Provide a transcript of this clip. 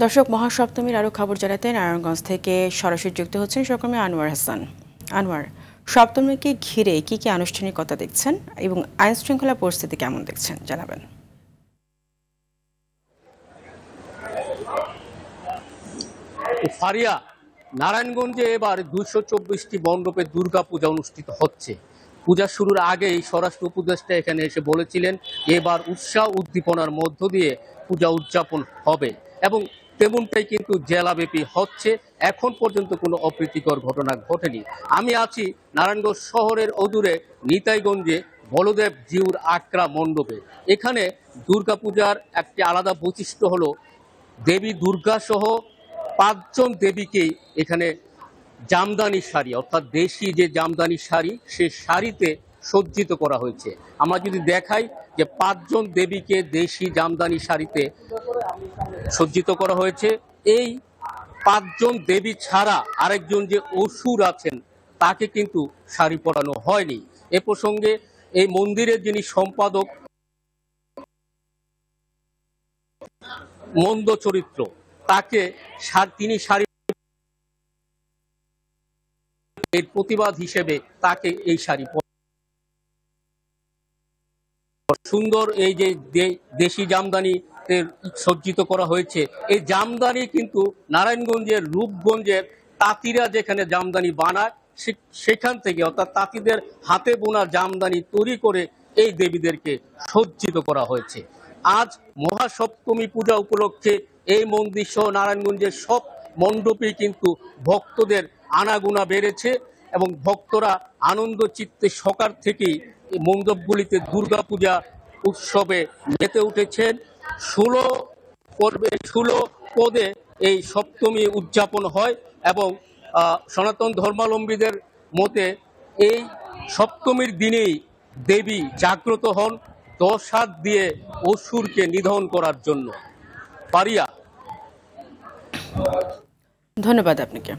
দর্শক, মহাসপ্তমীর আরও খবর জানাতে নারায়ণগঞ্জ থেকে সরাসরি যুক্ত হচ্ছেন সহকর্মী আনোয়ার হাসান। আনোয়ার, সপ্তমীকে ঘিরে কি কি আনুষ্ঠানিকতা দেখছেন এবং আইন শৃঙ্খলা পরিস্থিতি কেমন দেখছেন জানাবেন। ফারিয়া, নারায়ণগঞ্জে এবার 224টি মণ্ডপে দুর্গাপূজা অনুষ্ঠিত হচ্ছে। পূজা শুরুর আগেই স্বরাষ্ট্র উপদেষ্টা এখানে এসে বলেছিলেন এবার উৎসাহ উদ্দীপনার মধ্য দিয়ে পূজা উদযাপন হবে এবং তেমনটাই কিন্তু জেলাব্যাপী হচ্ছে। এখন পর্যন্ত কোনো অপ্রীতিকর ঘটনা ঘটেনি। আমি আছি নারায়ণগঞ্জ শহরের অদূরে নিতাইগঞ্জে বলদেব জিউর আকরা মণ্ডপে। এখানে দুর্গাপূজার একটি আলাদা বৈশিষ্ট্য হলো দেবী দুর্গা সহ 5 জন দেবীকেই এখানে জামদানি শাড়ি, অর্থাৎ দেশি যে জামদানি শাড়ি, সেই শাড়িতে সজ্জিত করা হয়েছে। আমরা যদি দেখাই যে 5 জন দেবীকে দেশি জামদানি শাড়িতে সজ্জিত করা হয়েছে। এই 5 জন দেবী ছাড়া আরেকজন যে অসুর আছেন তাকে কিন্তু শাড়ি পরানো হয়নি। এ প্রসঙ্গে এই মন্দিরের যিনি সম্পাদক মন্দ চরিত্র, তাকে তিনি শাড়ি এর প্রতিবাদ হিসেবে তাকে এই শাড়ি সুন্দর এই যে দেশি জামদানি সজ্জিত করা হয়েছে। এই জামদানি কিন্তু নারায়ণগঞ্জের রূপগঞ্জের তাঁতিরা যেখানে জামদানি বানায় সেখান থেকে, অর্থাৎ তাঁতিদের হাতে বোনা জামদানি তৈরি করে এই দেবীদেরকে সজ্জিত করা হয়েছে। আজ মহাসপ্তমী পূজা উপলক্ষে এই মন্দির সহ নারায়ণগঞ্জের সব মণ্ডপেই কিন্তু ভক্তদের আনাগোনা বেড়েছে এবং ভক্তরা আনন্দ চিত্তে সকাল থেকেই এই মণ্ডপগুলিতে দুর্গাপূজা উৎসবে মেতে উঠেছেন। 16 পদে এই সপ্তমী উদযাপন হয় এবং সনাতন ধর্মাবলম্বীদের মতে এই সপ্তমীর দিনেই দেবী জাগ্রত হন 10 হাত দিয়ে অসুরকে নিধন করার জন্য। পারিয়া, ধন্যবাদ আপনাকে।